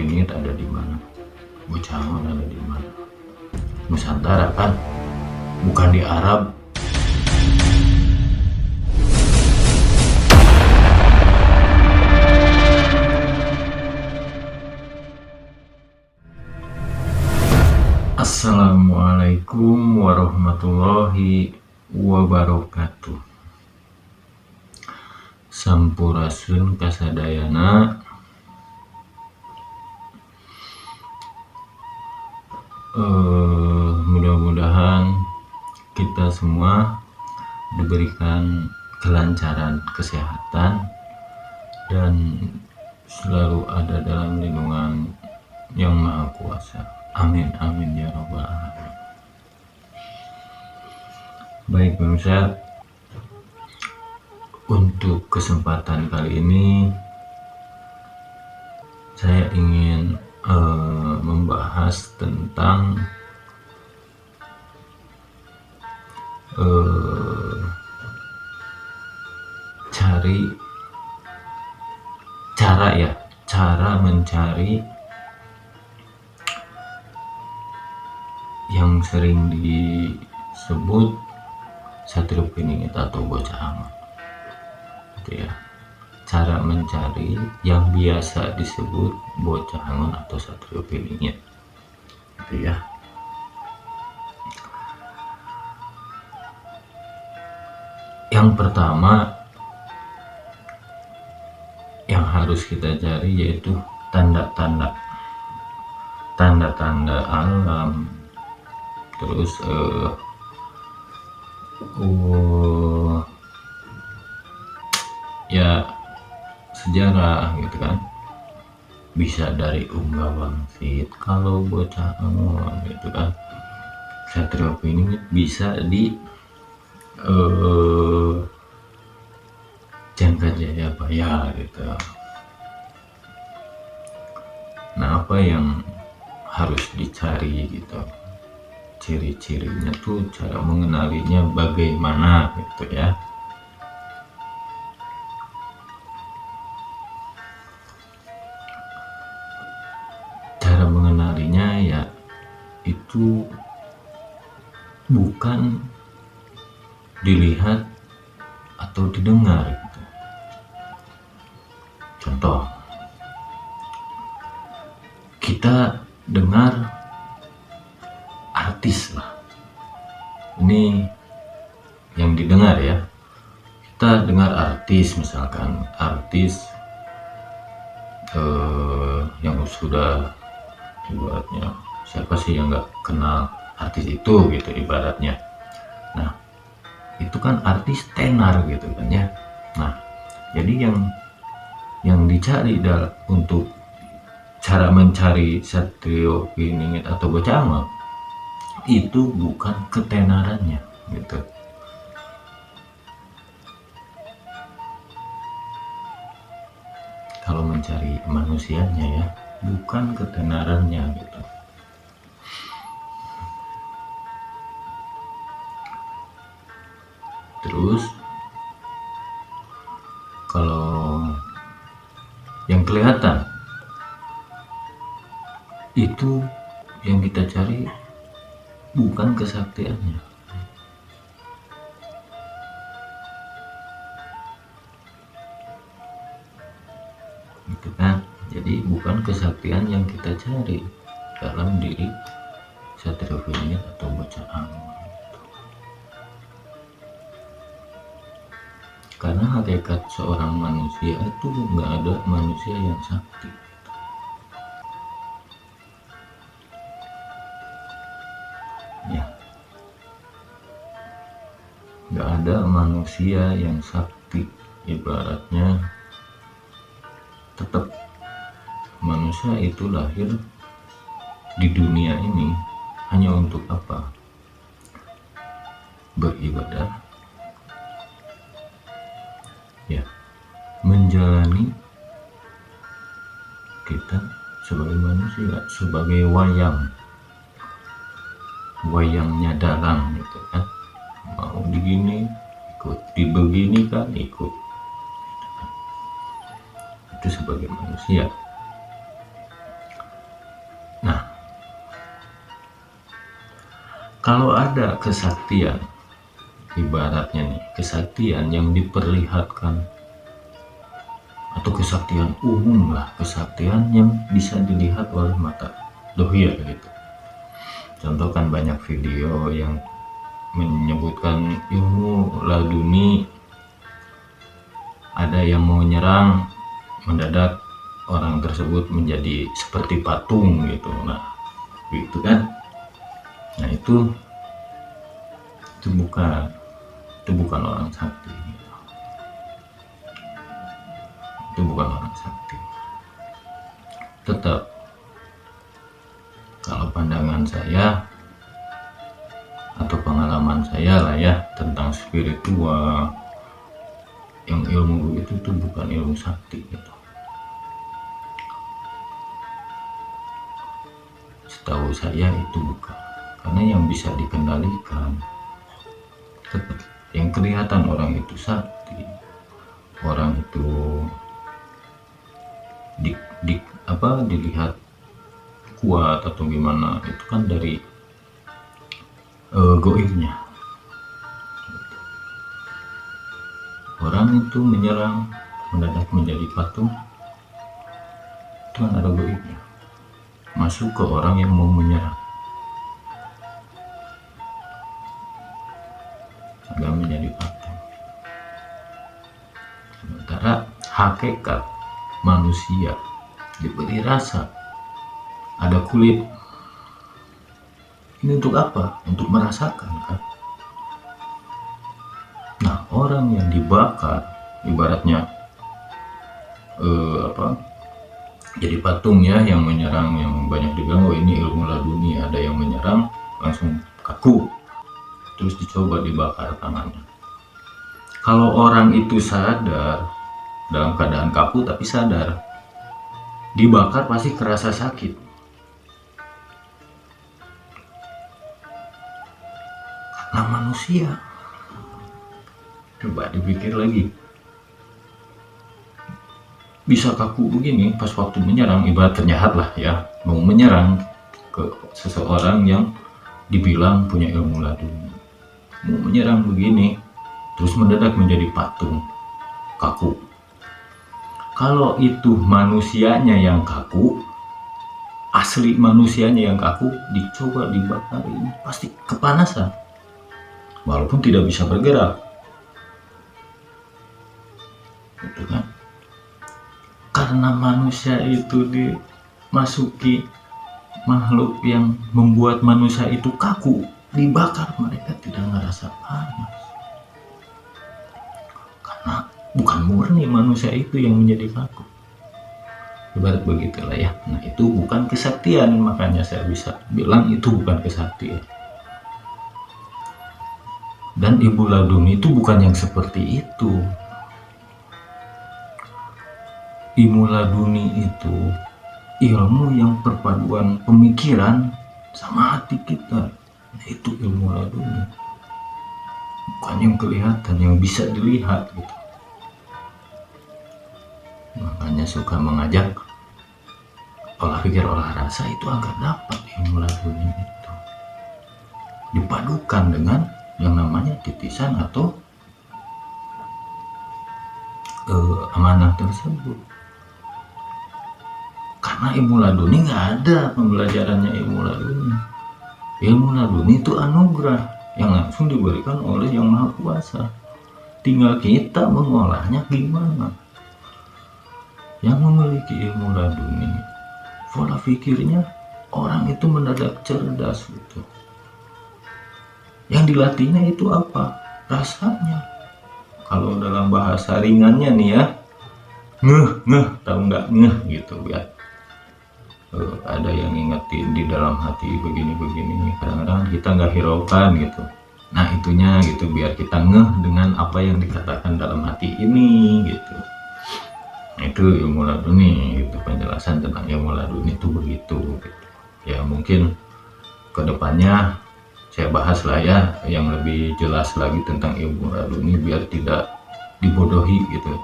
Pinit ada di mana, Bocah Angon ada di mana. Nusantara kan, bukan di Arab. Assalamualaikum warahmatullahi wabarakatuh. Sampurasun kasadayana. Mudah-mudahan kita semua diberikan kelancaran kesehatan dan selalu ada dalam lindungan Yang Maha Kuasa. Amin amin ya rabbal alamin. Baik pemirsa, untuk kesempatan kali ini saya ingin membahas tentang cara mencari yang sering disebut Satrio Piningit atau Bocah Angon, gitu ya. Cara mencari yang biasa disebut Bocah Angon atau Satrio Piningit, gitu ya. Yang pertama yang harus kita cari yaitu tanda-tanda alam, terus ya sejarah gitu kan. Bisa dari Ungga Wangsit kalau Bocah Angon gitu kan. Satrio Piningit bisa di Jangka Jayabaya gitu. Nah, apa yang harus dicari gitu, ciri-cirinya tuh, cara mengenalinya bagaimana gitu ya. Cara mengenalinya ya itu bukan dilihat atau didengar gitu. Contoh, kita dengar artis lah, ini yang didengar ya. Kita dengar artis, misalkan artis yang sudah, ibaratnya siapa sih yang nggak kenal artis itu gitu ibaratnya. Nah itu kan artis tenar gitu kan ya. Nah jadi yang dicari untuk cara mencari Satrio Piningit atau Bocah Angon itu bukan ketenarannya gitu. Kalau mencari manusianya ya, bukan ketenarannya gitu. Terus kalau yang kelihatan itu yang kita cari bukan kesaktiannya, gitu kan. Jadi bukan kesaktian yang kita cari dalam diri Satrio Piningit atau Bocah Angon. Karena hakikat seorang manusia itu nggak ada manusia yang sakti. Ya, nggak ada manusia yang sakti. Ibaratnya tetap manusia itu lahir di dunia ini hanya untuk apa? Beribadah, ya, menjalani kita sebagai manusia, sebagai wayangnya dalang gitu kan. Mau digini ikut, dibeginikan ikut, itu sebagai manusia. Kalau ada kesaktian, ibaratnya nih, kesaktian yang diperlihatkan atau kesaktian umum lah, kesaktian yang bisa dilihat oleh mata dohir gitu. Contoh kan banyak video yang menyebutkan ilmu laduni, ada yang mau nyerang, mendadak orang tersebut menjadi seperti patung gitu. Nah itu kan, nah itu bukan orang sakti, itu bukan orang sakti. Tetap kalau pandangan saya atau pengalaman saya lah ya tentang spiritual, yang ilmu itu tuh bukan ilmu sakti gitu. Setahu saya itu bukan, karena yang bisa dikendalikan tetap yang kelihatan orang itu sakti, orang itu dilihat kuat atau gimana, itu kan dari goibnya. Orang itu menyerang mendadak menjadi patung, itu kan ada goibnya masuk ke orang yang mau menyerang, agak menjadi patung. Sementara hakikat manusia diberi rasa, ada kulit. Ini untuk apa? Untuk merasakan kan. Nah orang yang dibakar ibaratnya jadi patung ya, yang menyerang, yang banyak dibilang oh ini ilmu laduni, ada yang menyerang langsung kaku, terus dicoba dibakar tangannya. Kalau orang itu sadar dalam keadaan kaku tapi sadar, dibakar pasti kerasa sakit. Karena manusia. Coba dipikir lagi, bisa kaku begini pas waktu menyerang, ibarat terjahat lah ya, mau menyerang ke seseorang yang dibilang punya ilmu laduni, mau menyerang begini, terus mendadak menjadi patung, kaku. Kalau itu manusianya yang kaku, asli manusianya yang kaku, dicoba dibakar, ini pasti kepanasan, walaupun tidak bisa bergerak. Gitu kan? Karena manusia itu dimasuki makhluk yang membuat manusia itu kaku, dibakar mereka tidak ngerasa panas. Karena bukan murni manusia itu yang menjadi kaku. Ibarat begitulah ya. Nah itu bukan kesaktian, makanya saya bisa bilang itu bukan kesaktian. Dan ilmu laduni itu bukan yang seperti itu. Ilmu laduni itu ilmu yang perpaduan pemikiran sama hati kita. Nah, itu ilmu laduni, bukan yang kelihatan, yang bisa dilihat gitu. Makanya suka mengajak olah pikir, olah rasa itu agar dapat ilmu laduni itu dipadukan dengan yang namanya titisan atau amanah tersebut. Karena ilmu laduni nggak ada pembelajarannya ilmu laduni. Ilmu laduni itu anugerah yang langsung diberikan oleh Yang Maha Kuasa. Tinggal kita mengolahnya gimana. Yang memiliki ilmu laduni, pola pikirnya orang itu mendadak cerdas gitu. Yang dilatihnya itu apa? Rasanya. Kalau dalam bahasa ringannya nih ya, ngeh, tahu nggak ngeh gitu ya. Ada yang ingetin di dalam hati begini, kadang-kadang kita nggak hiraukan gitu. Nah itunya gitu, biar kita ngeh dengan apa yang dikatakan dalam hati ini gitu. Itu ilmu laduni gitu, penjelasan tentang ilmu laduni itu begitu gitu. Ya mungkin kedepannya saya bahas lah ya yang lebih jelas lagi tentang ilmu laduni, biar tidak dibodohi gitu,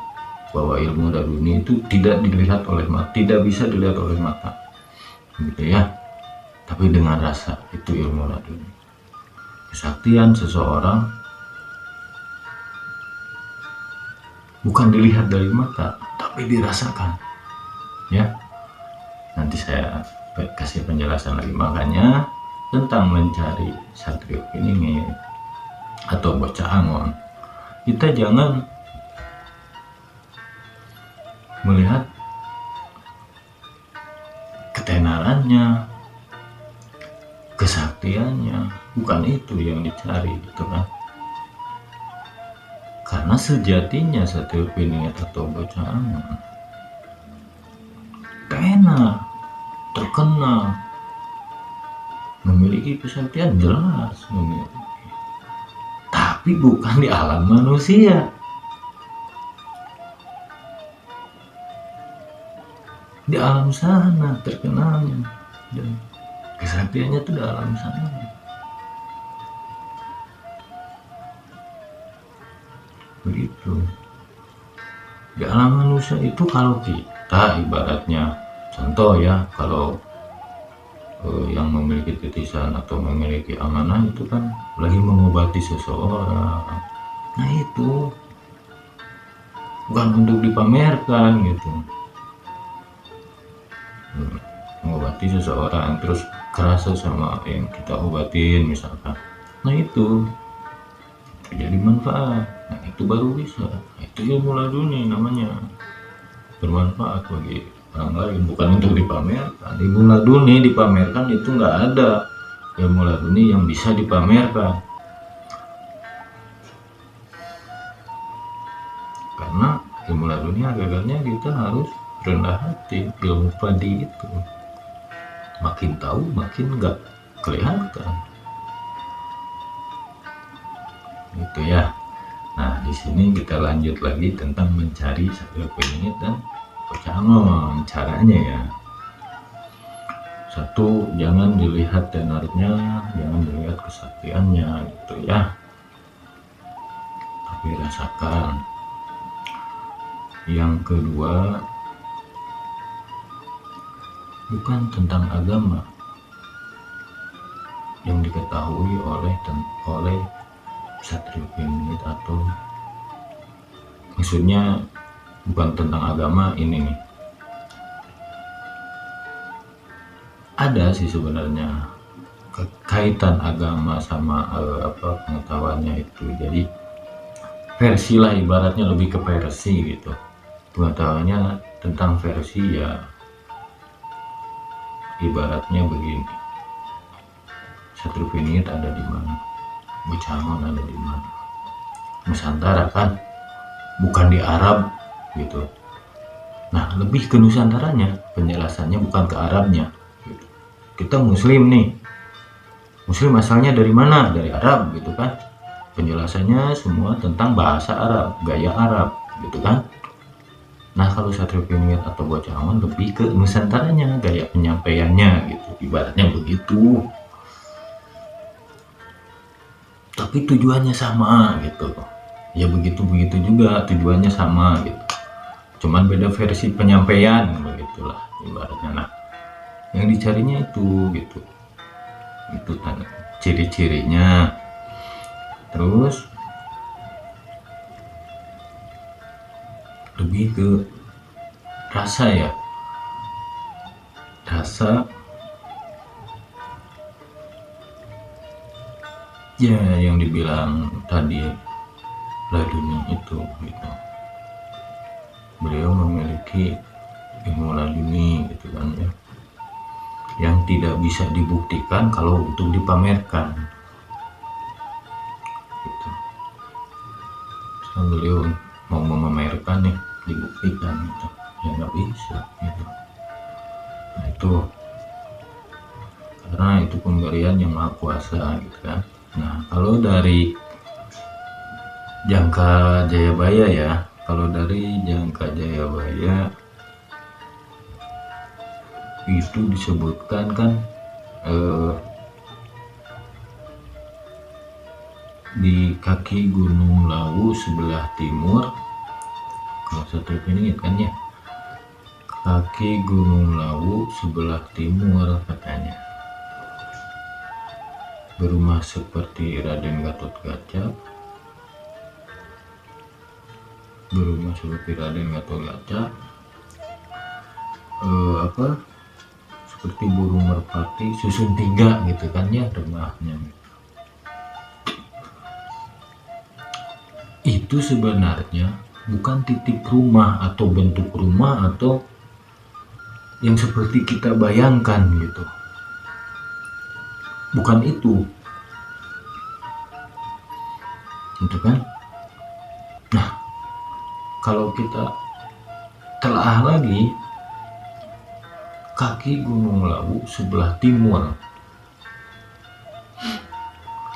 bahwa ilmu laduni itu tidak dilihat oleh mata, tidak bisa dilihat oleh mata gitu ya, tapi dengan rasa, itu ilmu laduni. Kesaktian seseorang bukan dilihat dari mata, tapi dirasakan. Ya, nanti saya kasih penjelasan lagi. Makanya tentang mencari Satrio Piningit atau Bocah Angon, kita jangan melihat ketenarannya, kesaktiannya, bukan itu yang dicari gitu kan. Karena sejatinya Satrio Piningit atau Bocah Angon tenar, terkenal, memiliki kesaktian, jelas memiliki, tapi bukan di alam manusia. Di alam sana terkenalnya, dan kesaktiannya itu di alam sana. Begitu. Di alam manusia itu kalau kita ibaratnya, contoh ya, kalau yang memiliki titisan atau memiliki amanah itu kan lagi mengobati seseorang, nah itu bukan untuk dipamerkan gitu. Mengobati seseorang terus kerasa sama yang kita obatin misalkan, nah itu terjadi manfaat, nah itu baru bisa, nah, itu ilmu laduni namanya, bermanfaat bagi orang lain, bukan untuk dipamerkan. Ilmu laduni dipamerkan itu nggak ada ilmu laduni yang bisa dipamerkan, karena ilmu laduni akhirnya kita harus rendah hati. Ilmu padi itu makin tahu makin nggak kelihatan gitu ya. Nah di sini kita lanjut lagi tentang mencari Satrio Piningit dan Bocah Angon. Caranya ya, satu, jangan dilihat tenarnya, jangan dilihat kesaktiannya gitu ya, tapi rasakan. Yang kedua, bukan tentang agama yang diketahui oleh Satrio Piningit, atau maksudnya bukan tentang agama ini nih. Ada sih sebenarnya kaitan agama sama pengetahuannya itu. Jadi versi lah, ibaratnya lebih ke versi gitu. Pengetahuannya tentang versi ya, ibaratnya begini. Satrio Piningit ada di mana? Bocah Angon ada di mana? Nusantara kan, bukan di Arab gitu. Nah lebih ke Nusantaranya, penjelasannya bukan ke Arabnya gitu. Kita Muslim nih, Muslim asalnya dari mana? Dari Arab gitu kan. Penjelasannya semua tentang bahasa Arab, gaya Arab gitu kan. Nah kalau Satrio Piningit atau Bocah Angon lebih ke Nusantaranya, gaya penyampaiannya gitu, ibaratnya begitu. Tapi tujuannya sama gitu ya, begitu juga tujuannya sama gitu, cuman beda versi penyampaian begitulah ibaratnya. Nah yang dicarinya itu gitu, itu tanda ciri-cirinya. Terus lebih ke rasa ya, rasa ya yang dibilang tadi laduni itu gitu. Beliau memiliki ilmu laduni gitu kan ya, yang tidak bisa dibuktikan kalau untuk dipamerkan gitu. Misalnya beliau mau memamerkan nih, dibuktikan gitu ya nggak bisa gitu. Nah itu karena itu pemberian yang maha kuasa gitu kan. Nah kalau dari Jangka Jayabaya ya, kalau dari Jangka Jayabaya itu disebutkan kan di kaki Gunung Lawu sebelah timur, kalau Satrio Piningit kan ya, kaki Gunung Lawu sebelah timur katanya. berumah seperti Raden Gatot Kaca, seperti burung merpati susun 3 gitu kan ya rumahnya. Itu sebenarnya bukan titik rumah atau bentuk rumah atau yang seperti kita bayangkan gitu, bukan itu gitu kan. Nah, kalau kita telaah lagi, kaki Gunung Lawu sebelah timur,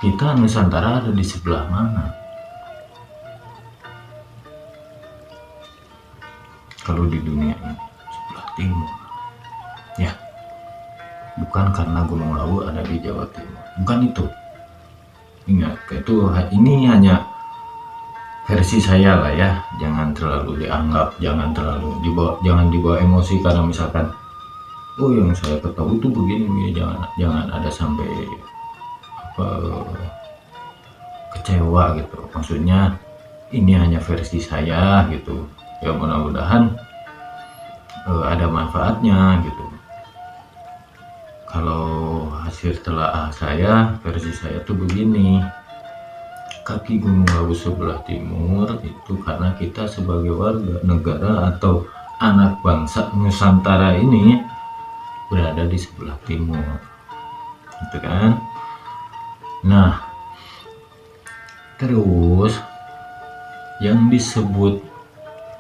kita Nusantara ada di sebelah mana? Kalau di dunia ini sebelah timur ya, bukan karena Gunung Lawu ada di Jawa Timur, bukan itu. Ingat, ini hanya versi saya lah ya, jangan terlalu dianggap, jangan dibawa emosi, karena misalkan oh yang saya ketahui itu begini, jangan ada sampai kecewa gitu. Maksudnya ini hanya versi saya gitu ya, mudah-mudahan ada manfaatnya gitu. Kalau hasil telaah saya, versi saya tuh begini, kaki Gunung Lawu sebelah timur itu karena kita sebagai warga negara atau anak bangsa Nusantara ini berada di sebelah timur gitu kan. Nah, terus yang disebut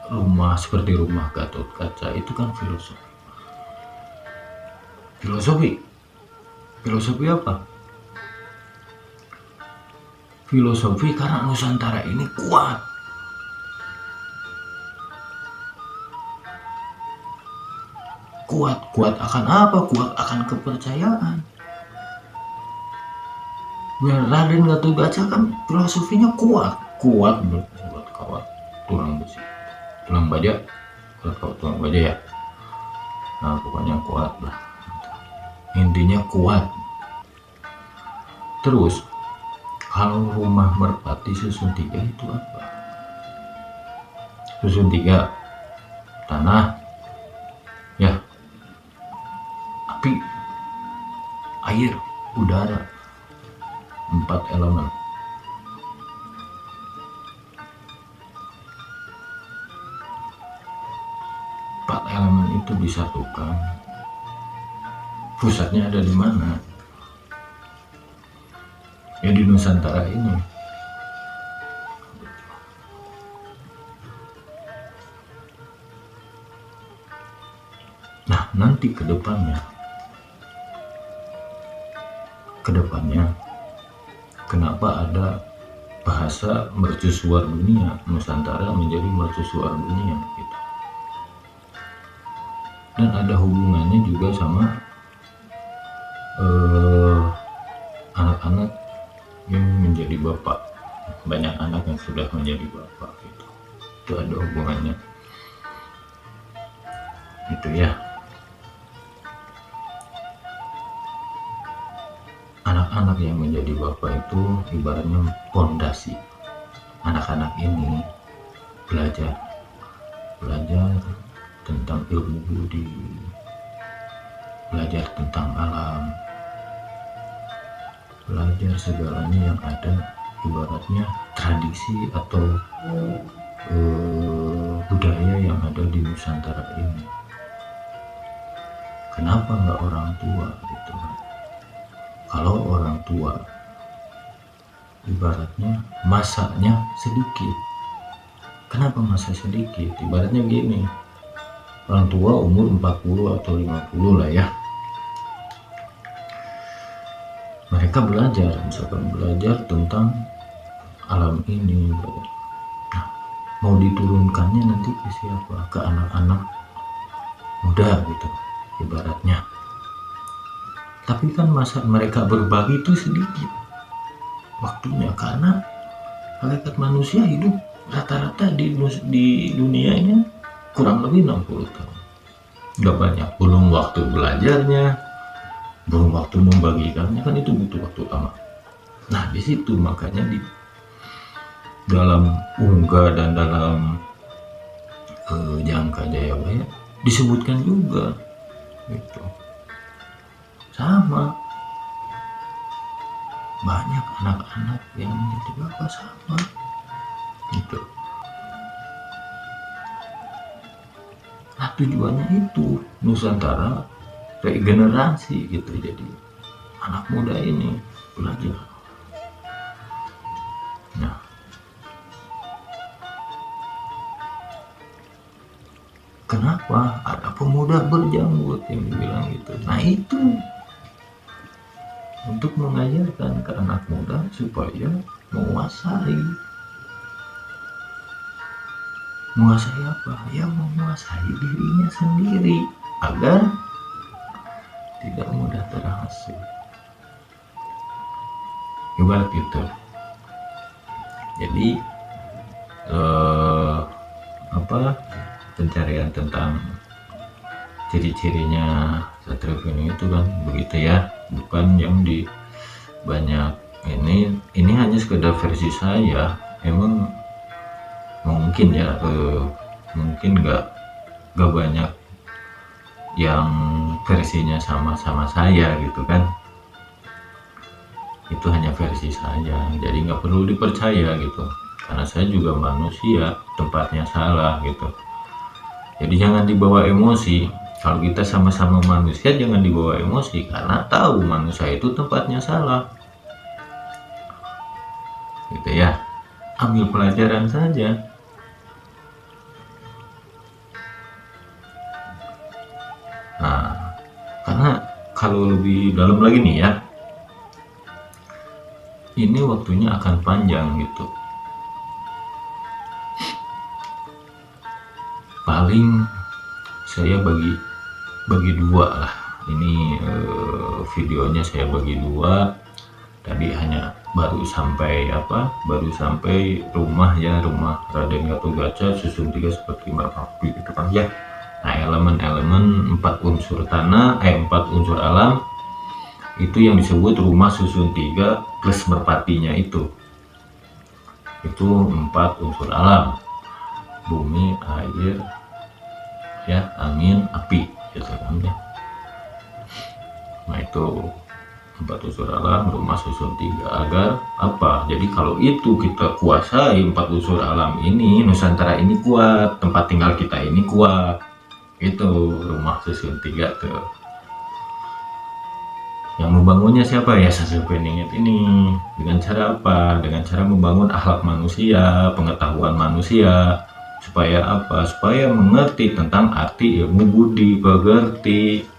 rumah seperti rumah Gatot Kaca itu kan filosofi apa? Filosofi karena Nusantara ini kuat akan apa? Kuat akan kepercayaan. Raden Gatot Kaca kan filosofinya kuat buat kawat tulang besi, tulang baja ya. Nah, pokoknya kuat lah, intinya kuat. Terus kalau rumah merpati susun 3 itu apa? Susun 3, tanah ya, api, air, udara, 4 elemen. Itu disatukan. Pusatnya ada di mana? Ya di Nusantara ini. Nah, nanti ke depannya kenapa ada bahasa mercusuar dunia, Nusantara menjadi mercusuar dunia gitu. Dan ada hubungannya juga sama anak-anak yang menjadi bapak, banyak anak yang sudah menjadi bapak gitu. Itu ada hubungannya itu ya. Anak-anak yang menjadi bapak itu ibaratnya pondasi. Anak-anak ini belajar tentang ilmu budi, belajar tentang alam, belajar segalanya yang ada, ibaratnya tradisi atau budaya yang ada di Nusantara ini. Kenapa nggak orang tua gitu? Kalau orang tua ibaratnya masanya sedikit. Kenapa masa sedikit? Ibaratnya gini, orang tua umur 40 atau 50 lah ya, mereka misalkan belajar tentang alam ini. Nah, mau diturunkannya nanti ke siapa? Ke anak-anak muda gitu ibaratnya. Tapi kan masa mereka berbagi itu sedikit waktunya, karena hakikat manusia hidup rata-rata di dunia ini kurang lebih 60 tahun. Gak banyak, belum waktu belajarnya, belum waktu membagikannya, kan itu butuh waktu lama. Nah di situ makanya di dalam unggah dan dalam Jangka Jayabaya disebutkan juga gitu. Sama banyak anak-anak yang menjadi bapak sama gitu. Nah tujuannya itu Nusantara regenerasi gitu, jadi anak muda ini belajar. Nah kenapa ada pemuda berjanggut yang dibilang gitu? Nah itu untuk mengajarkan ke anak muda supaya menguasai apa? Ya menguasai dirinya sendiri agar tidak mudah terhasut. Ibarat itu. Jadi pencarian tentang ciri-cirinya Satria Pening itu kan begitu ya, bukan yang di banyak ini hanya sekedar versi saya. Emang mungkin ya mungkin nggak banyak yang versinya sama saya gitu kan, itu hanya versi saya, jadi nggak perlu dipercaya gitu, karena saya juga manusia, tempatnya salah gitu. Jadi jangan dibawa emosi. Kalau kita sama-sama manusia jangan dibawa emosi, karena tahu manusia itu tempatnya salah gitu ya. Ambil pelajaran saja. Nah karena kalau lebih dalam lagi nih ya, ini waktunya akan panjang gitu. Paling saya bagi dua lah ini videonya, saya bagi dua. Tadi hanya baru sampai rumah Raden Gatotkaca susun 3 seperti Merapi gitu kan ya. Nah elemen-elemen 4 unsur tanah 4 unsur alam itu yang disebut rumah susun 3 plus merpatinya itu 4 unsur alam, bumi, air, ya, angin, api gitu kan ya. Nah itu 4 unsur alam, rumah susun 3 agar apa? Jadi kalau itu kita kuasai 4 unsur alam ini, Nusantara ini kuat, tempat tinggal kita ini kuat. Itu rumah susun 3 tuh. Yang membangunnya siapa? Ya Satria Pening ini. Dengan cara apa? Dengan cara membangun akhlak manusia, pengetahuan manusia. Supaya apa? Supaya mengerti tentang arti ilmu budi pekerti.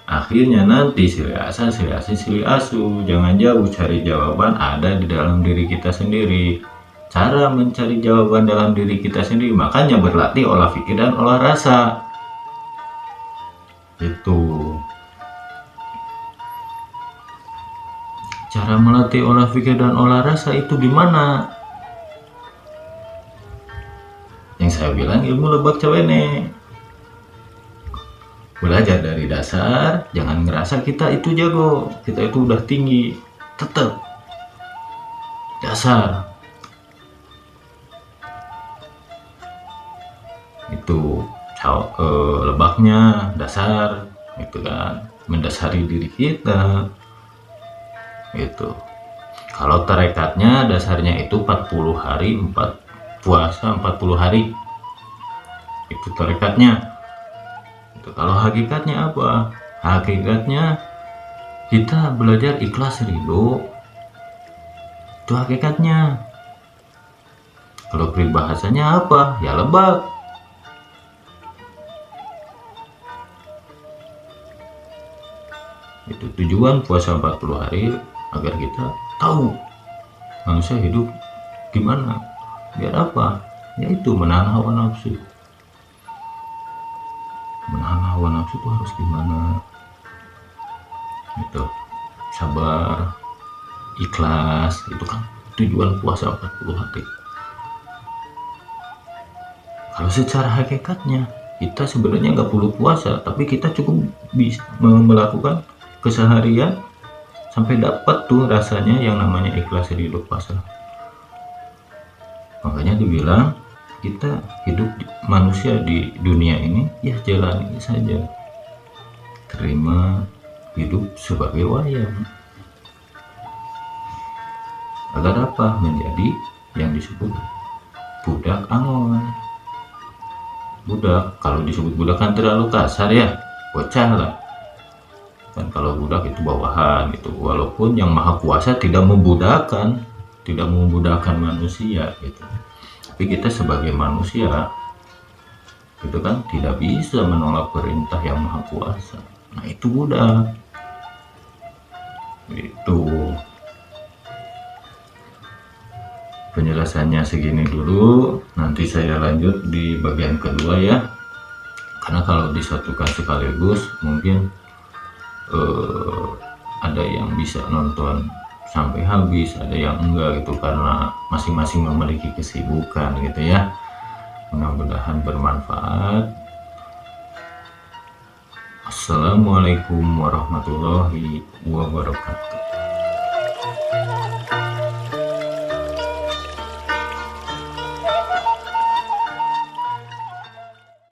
Akhirnya nanti silih asa, silih asi, silih asu. Jangan jauh, cari jawaban ada di dalam diri kita sendiri. Cara mencari jawaban dalam diri kita sendiri, makanya berlatih olah pikir dan olah rasa. Itu cara melatih olah pikir dan olah rasa itu gimana? Yang saya bilang ilmu lebak cawene. Belajar dari dasar, jangan ngerasa kita itu jago, kita itu udah tinggi, tetap dasar itu lebaknya dasar itu kan, mendasari diri kita itu. Kalau tarekatnya dasarnya itu 40 hari 40 hari itu tarekatnya. Kalau hakikatnya apa? Hakikatnya kita belajar ikhlas ridho, itu hakikatnya. Kalau peribahasanya apa? Ya lebak. Itu tujuan puasa 40 hari agar kita tahu manusia hidup gimana. Biar apa? Yaitu menahan hawa nafsu. Menahan hawa nafsu itu harus gimana? Itu sabar, ikhlas, itu kan tujuan puasa 40 hari. Kalau secara hakikatnya kita sebenarnya nggak perlu puasa, tapi kita cukup bisa melakukan keseharian sampai dapat tuh rasanya yang namanya ikhlas ridho pasrah. Makanya dibilang kita hidup manusia di dunia ini ya jalani saja, terima hidup sebagai wayang, agar apa? Menjadi yang disebut budak angon. Budak, kalau disebut budak kan terlalu kasar ya, bocah lah kan. Kalau budak itu bawahan gitu, walaupun yang maha kuasa tidak membudakkan manusia gitu, tapi kita sebagai manusia gitu kan tidak bisa menolak perintah yang maha kuasa. Nah itu budak itu. Penjelasannya segini dulu, nanti saya lanjut di bagian kedua ya, karena kalau disatukan sekaligus mungkin ada yang bisa nonton sampai habis, ada yang enggak gitu, karena masing-masing memiliki kesibukan gitu ya. Mudah-mudahan bermanfaat. Assalamualaikum warahmatullahi wabarakatuh.